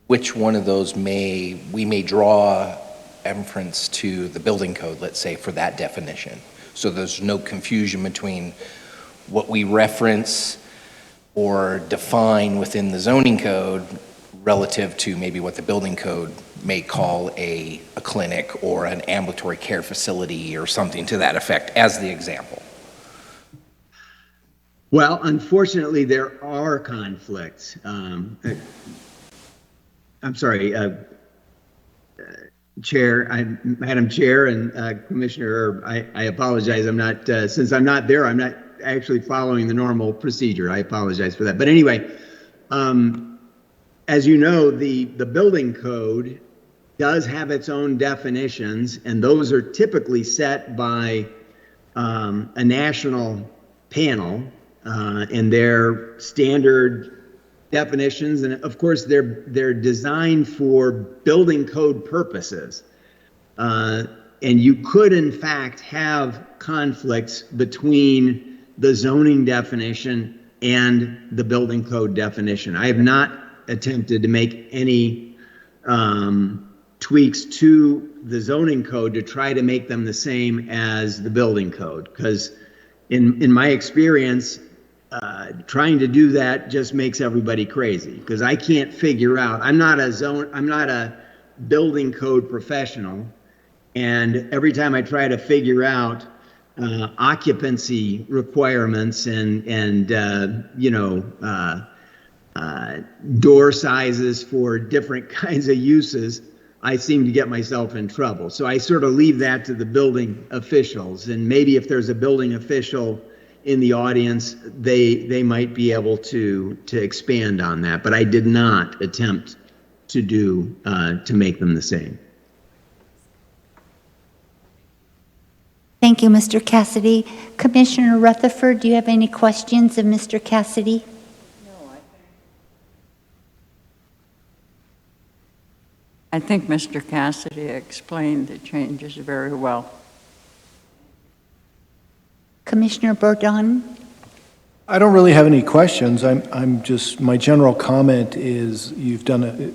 Which one of those we may draw inference to the building code, let's say, for that definition? So there's no confusion between what we reference or define within the zoning code relative to maybe what the building code may call a clinic or an ambulatory care facility or something to that effect, as the example. Well, unfortunately, there are conflicts. I'm sorry, Madam Chair and Commissioner, I apologize. I'm not, since I'm not there, I'm not actually following the normal procedure. I apologize for that. But anyway, as you know, the building code does have its own definitions, and those are typically set by a national panel, and their standard definitions, and of course they're designed for building code purposes. And you could in fact have conflicts between the zoning definition and the building code definition. I have not attempted to make any tweaks to the zoning code to try to make them the same as the building code, because in my experience, trying to do that just makes everybody crazy, because I can't figure out, I'm not a building code professional, and every time I try to figure out occupancy requirements and door sizes for different kinds of uses, I seem to get myself in trouble. So I sort of leave that to the building officials, and maybe if there's a building official in the audience, they might be able to expand on that, but I did not attempt to make them the same. Thank you, Mr. Cassidy. Commissioner Rutherford, do you have any questions of Mr. Cassidy? I think Mr. Cassidy explained the changes very well. Commissioner Bourdon? I don't really have any questions. I'm just, my general comment is you've done,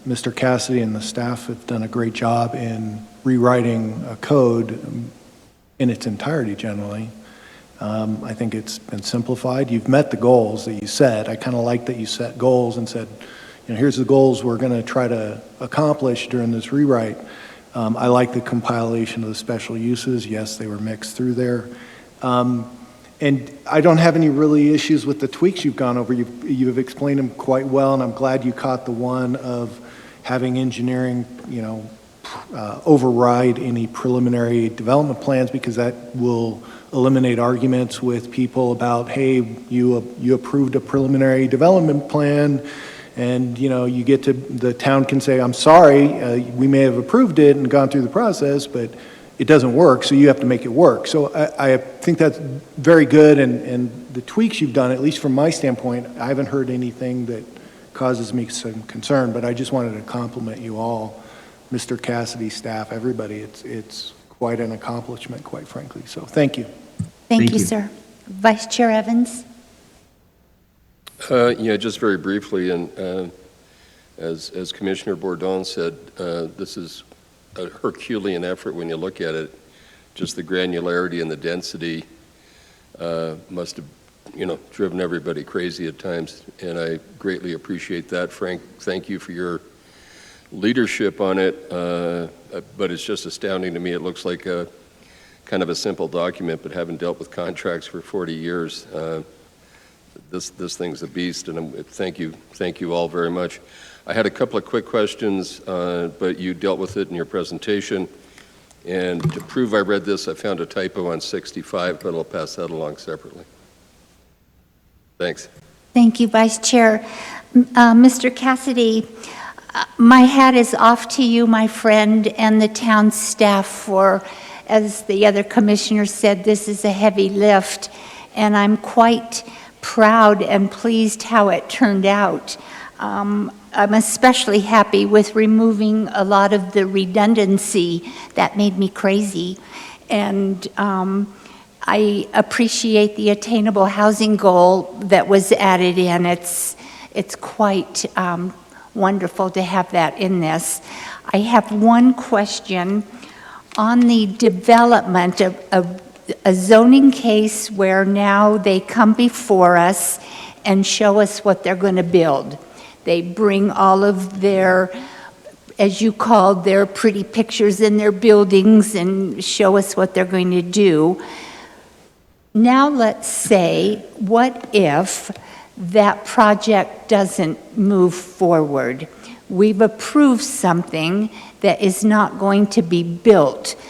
Mr. Cassidy and the staff have done a great job in rewriting a code in its entirety generally. I think it's been simplified. You've met the goals that you set. I kind of like that you set goals and said, here's the goals we're going to try to accomplish during this rewrite. I like the compilation of the special uses. Yes, they were mixed through there. And I don't have any really issues with the tweaks you've gone over. You've explained them quite well, and I'm glad you caught the one of having engineering, override any preliminary development plans, because that will eliminate arguments with people about, hey, you approved a preliminary development plan, and you get to, the town can say, I'm sorry, we may have approved it and gone through the process, but it doesn't work, so you have to make it work. So I think that's very good, and the tweaks you've done, at least from my standpoint, I haven't heard anything that causes me some concern, but I just wanted to compliment you all, Mr. Cassidy, staff, everybody. It's quite an accomplishment, quite frankly, so thank you. Thank you, sir. Vice Chair Evans? Just very briefly, and as Commissioner Bourdon said, this is a Herculean effort when you look at it. Just the granularity and the density must have, driven everybody crazy at times, and I greatly appreciate that. Frank, thank you for your leadership on it, but it's just astounding to me. It looks like a kind of a simple document, but having dealt with contracts for 40 years, this thing's a beast, and thank you all very much. I had a couple of quick questions, but you dealt with it in your presentation. And to prove I read this, I found a typo on 65, but I'll pass that along separately. Thanks. Thank you, Vice Chair. Mr. Cassidy, my hat is off to you, my friend, and the town staff for, as the other commissioners said, this is a heavy lift, and I'm quite proud and pleased how it turned out. I'm especially happy with removing a lot of the redundancy that made me crazy. And I appreciate the attainable housing goal that was added in. It's quite wonderful to have that in this. I have one question on the development of a zoning case where now they come before us and show us what they're going to build. They bring all of their, as you called, their pretty pictures in their buildings and show us what they're going to do. Now let's say, what if that project doesn't move forward? We've approved something that is not going to be built.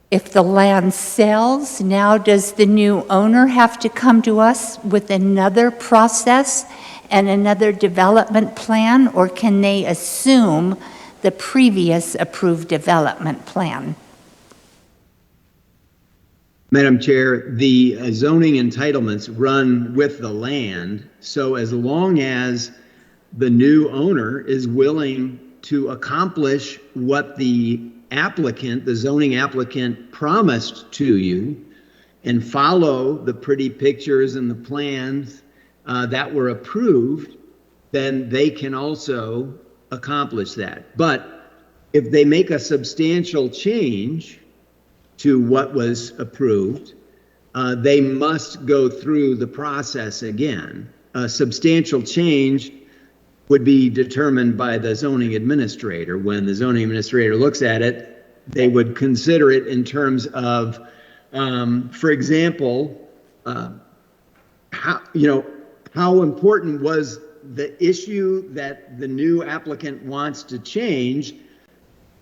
If the land sells, now does the new owner have to come to us with another process and another development plan, or can they assume the previous approved development plan? Madam Chair, the zoning entitlements run with the land, so as long as the new owner is willing to accomplish what the applicant, the zoning applicant, promised to you and follow the pretty pictures and the plans that were approved, then they can also accomplish that. But if they make a substantial change to what was approved, they must go through the process again. A substantial change would be determined by the zoning administrator. When the zoning administrator looks at it, they would consider it in terms of, for example, how important was the issue that the new applicant wants to change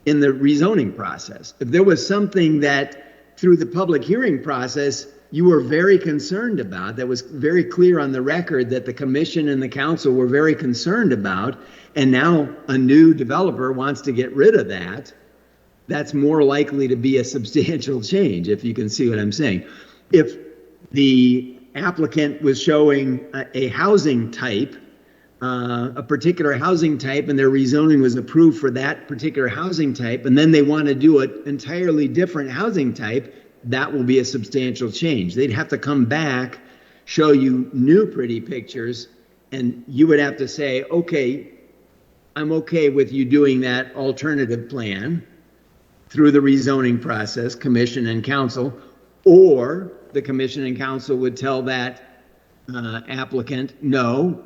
in the rezoning process. If there was something that through the public hearing process you were very concerned about, that was very clear on the record that the commission and the council were very concerned about, and now a new developer wants to get rid of that, that's more likely to be a substantial change, if you can see what I'm saying. If the applicant was showing a housing type, a particular housing type, and their rezoning was approved for that particular housing type, and then they want to do an entirely different housing type, that will be a substantial change. They'd have to come back, show you new pretty pictures, and you would have to say, okay, I'm okay with you doing that alternative plan through the rezoning process, commission and council, or the commission and council would tell that applicant, no,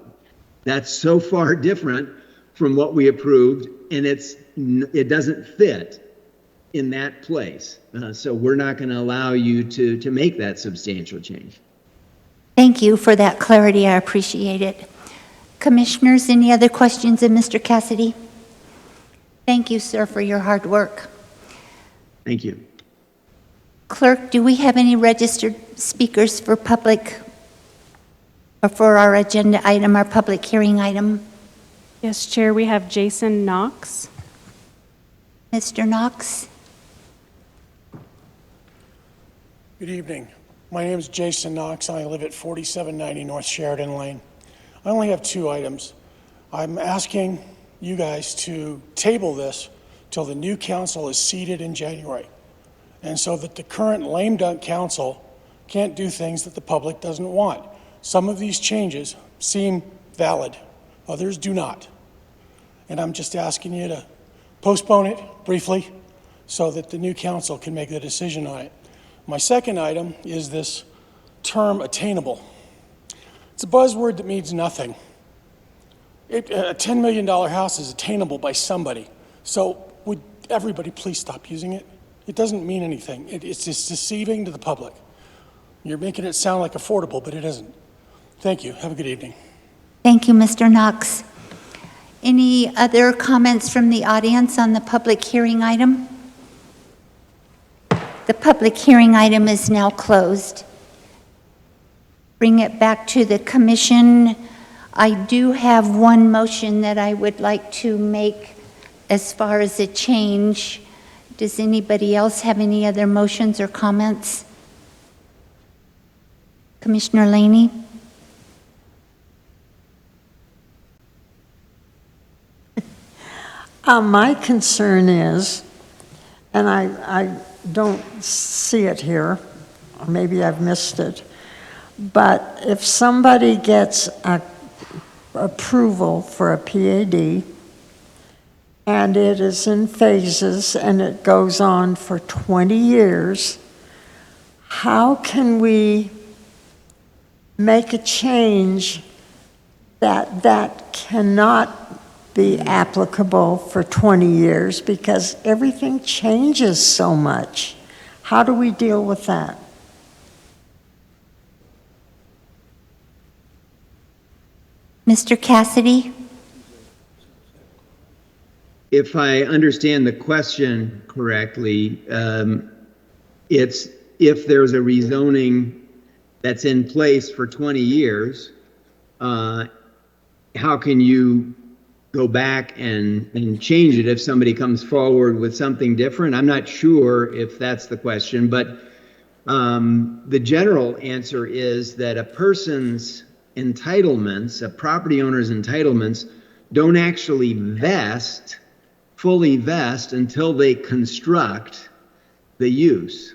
that's so far different from what we approved, and it doesn't fit in that place. So we're not going to allow you to make that substantial change. Thank you for that clarity. I appreciate it. Commissioners, any other questions of Mr. Cassidy? Thank you, sir, for your hard work. Thank you. Clerk, do we have any registered speakers for public, or for our agenda item, our public hearing item? Yes, Chair, we have Jason Knox. Mr. Knox? Good evening. My name is Jason Knox, and I live at 4790 North Sheridan Lane. I only have two items. I'm asking you guys to table this till the new council is seated in January, and so that the current lame duck council can't do things that the public doesn't want. Some of these changes seem valid, others do not. And I'm just asking you to postpone it briefly so that the new council can make the decision on it. My second item is this term attainable. It's a buzzword that means nothing. A $10 million house is attainable by somebody. So would everybody please stop using it? It doesn't mean anything. It's just deceiving to the public. You're making it sound like affordable, but it isn't. Thank you. Have a good evening. Thank you, Mr. Knox. Any other comments from the audience on the public hearing item? The public hearing item is now closed. Bring it back to the commission. I do have one motion that I would like to make as far as a change. Does anybody else have any other motions or comments? Commissioner Laney? My concern is, and I don't see it here, or maybe I've missed it, but if somebody gets approval for a PAD, and it is in phases, and it goes on for 20 years, how can we make a change that cannot be applicable for 20 years because everything changes so much? How do we deal with that? Mr. Cassidy? If I understand the question correctly, it's if there's a rezoning that's in place for 20 years, how can you go back and change it if somebody comes forward with something different? I'm not sure if that's the question, but the general answer is that a person's entitlements, a property owner's entitlements, don't actually fully vest until they construct the use.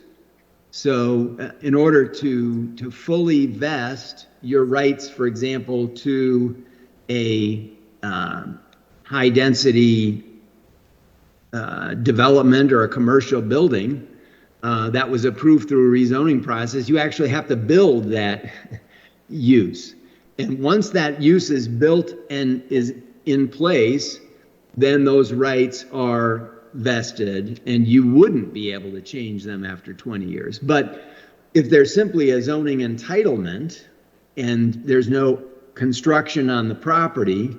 So in order to fully vest your rights, for example, to a high density development or a commercial building that was approved through a rezoning process, you actually have to build that use. And once that use is built and is in place, then those rights are vested and you wouldn't be able to change them after 20 years. But if there's simply a zoning entitlement and there's no construction on the property,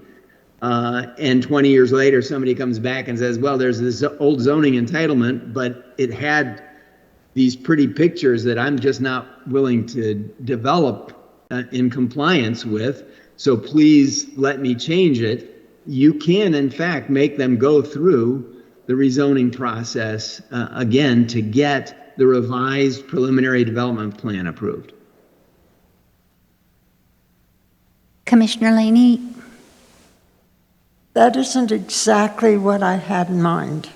and 20 years later somebody comes back and says, well, there's this old zoning entitlement, but it had these pretty pictures that I'm just not willing to develop in compliance with, so please let me change it. You can, in fact, make them go through the rezoning process again to get the revised preliminary development plan approved. Commissioner Laney? That isn't exactly what I had in mind.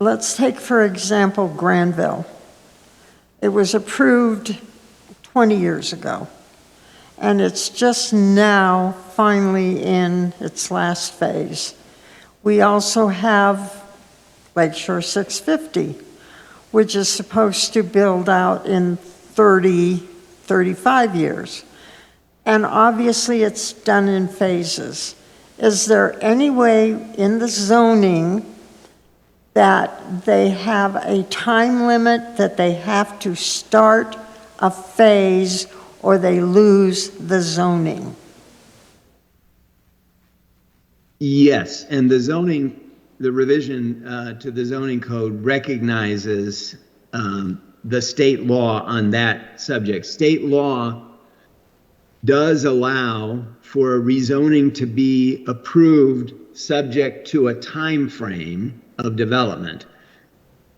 Let's take, for example, Granville. It was approved 20 years ago, and it's just now finally in its last phase. We also have Lakeshore 650, which is supposed to build out in 35 years. And obviously it's done in phases. Is there any way in the zoning that they have a time limit that they have to start a phase or they lose the zoning? Yes, and the revision to the zoning code recognizes the state law on that subject. State law does allow for a rezoning to be approved subject to a time frame of development.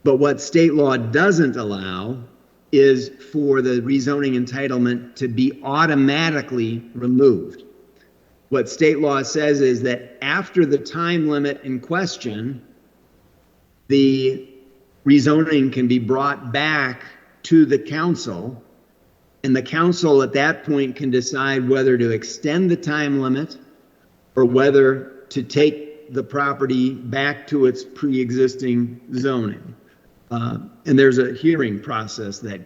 But what state law doesn't allow is for the rezoning entitlement to be automatically removed. What state law says is that after the time limit in question, the rezoning can be brought back to the council, and the council at that point can decide whether to extend the time limit or whether to take the property back to its pre-existing zoning. And there's a hearing process that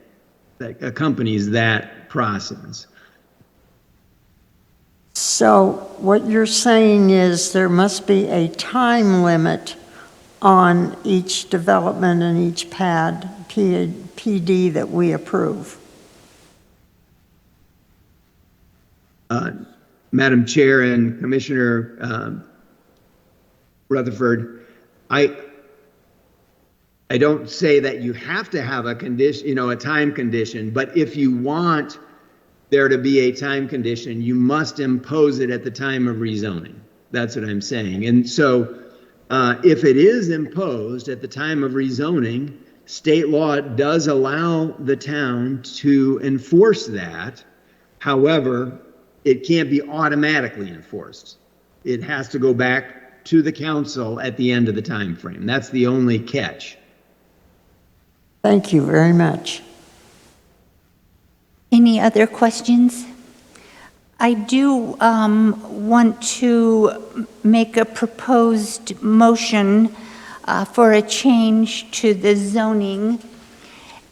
accompanies that process. So what you're saying is there must be a time limit on each development and each PD that we approve. Madam Chair and Commissioner Rutherford, I don't say that you have to have a condition, a time condition, but if you want there to be a time condition, you must impose it at the time of rezoning. That's what I'm saying. And so if it is imposed at the time of rezoning, state law does allow the town to enforce that. However, it can't be automatically enforced. It has to go back to the council at the end of the time frame. That's the only catch. Thank you very much. Any other questions? I do want to make a proposed motion for a change to the zoning,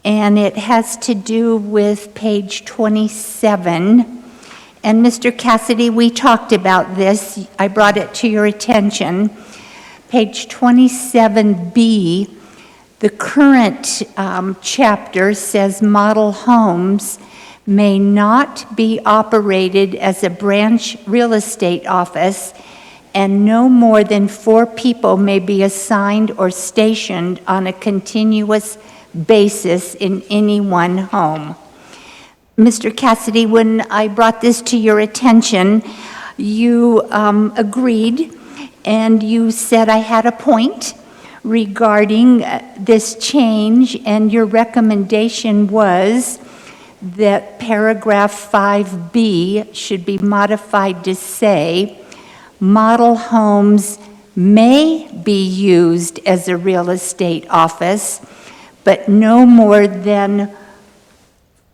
and it has to do with page 27. And Mr. Cassidy, we talked about this. I brought it to your attention. Page 27B, the current chapter says model homes may not be operated as a branch real estate office, and no more than 4 people may be assigned or stationed on a continuous basis in any one home. Mr. Cassidy, when I brought this to your attention, you agreed, and you said I had a point regarding this change, and your recommendation was that paragraph 5B should be modified to say, model homes may be used as a real estate office, but no more than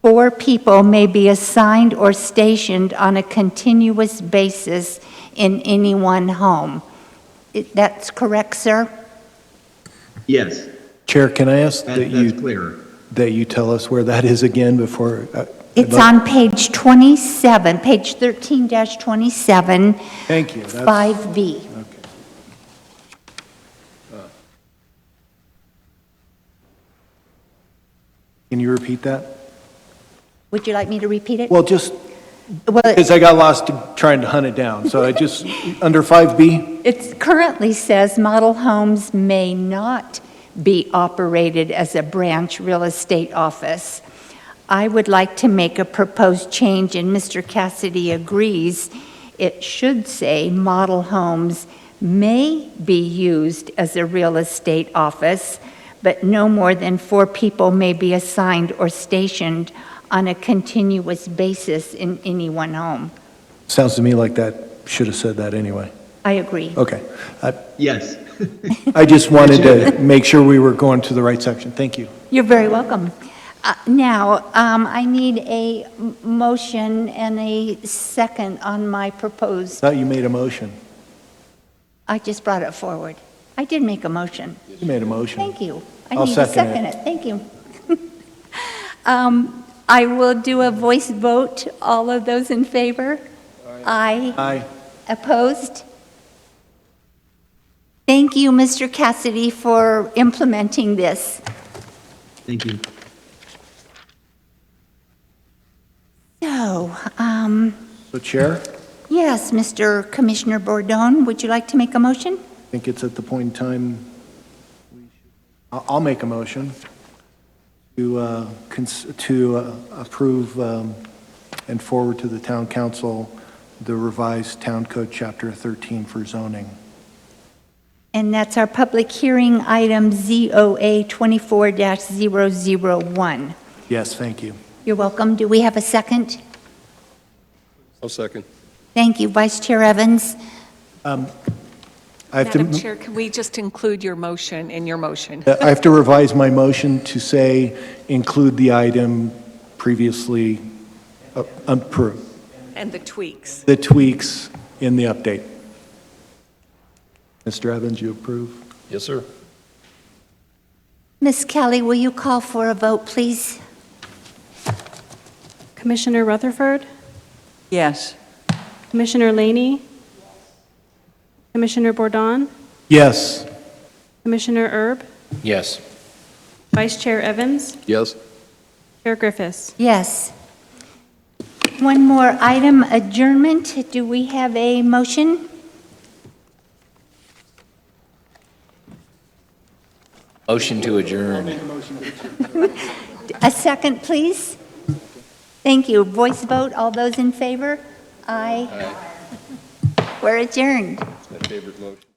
4 people may be assigned or stationed on a continuous basis in any one home. That's correct, sir? Yes, Chair, can I ask that's that clear. you tell us where that is again before? It's on page 27, page 13-27, Thank you. 5B. Okay. Can you repeat that? Would you like me to repeat it? Well, just Well, because I got lost trying to hunt it down. So I just, under 5B? it currently says model homes may not be operated as a branch real estate office. I would like to make a proposed change, and Mr. Cassidy agrees. It should say model homes may be used as a real estate office, but no more than 4 people may be assigned or stationed on a continuous basis in any one home. Sounds to me like that should have said that anyway. I agree. Okay. Yes. I just wanted to make sure we were going to the right section. Thank you. You're very welcome. Now, I need a motion and a second on my proposed. Thought you made a motion. I just brought it forward. I did make a motion. You made a motion. Thank you. I I'll need to second second it. it. Thank you. I will do a voice vote. All of those in favor? Aye. Aye. Opposed? Thank you, Mr. Cassidy, for implementing this. Thank you. So, So Chair, yes, Mr. Commissioner Bordone, would you like to make a motion? I think it's at the point in time, I'll make a motion to approve and forward to the town council the revised town code chapter 13 for zoning. And that's our public hearing item ZOA 24-001. Yes, thank you. You're welcome. Do we have a second? I'll second. Thank you, Vice Chair Evans. I have Madam to, Chair, can we just include your motion in your motion? I have to revise my motion to say, include the item previously approved, And the tweaks. the tweaks in the update. Mr. Evans, you approve? Yes, sir. Ms. Kelly, will you call for a vote, please? Commissioner Rutherford, Yes. Commissioner Laney, Commissioner Bordon, Yes. Commissioner Erb, Yes. Vice Chair Evans, Yes. Chair Griffiths. Yes. One more item, adjournment. Do we have a motion? Motion to adjourn. A second, please? Thank you. Voice vote, all those in favor? Aye. We're adjourned. It's my favorite motion.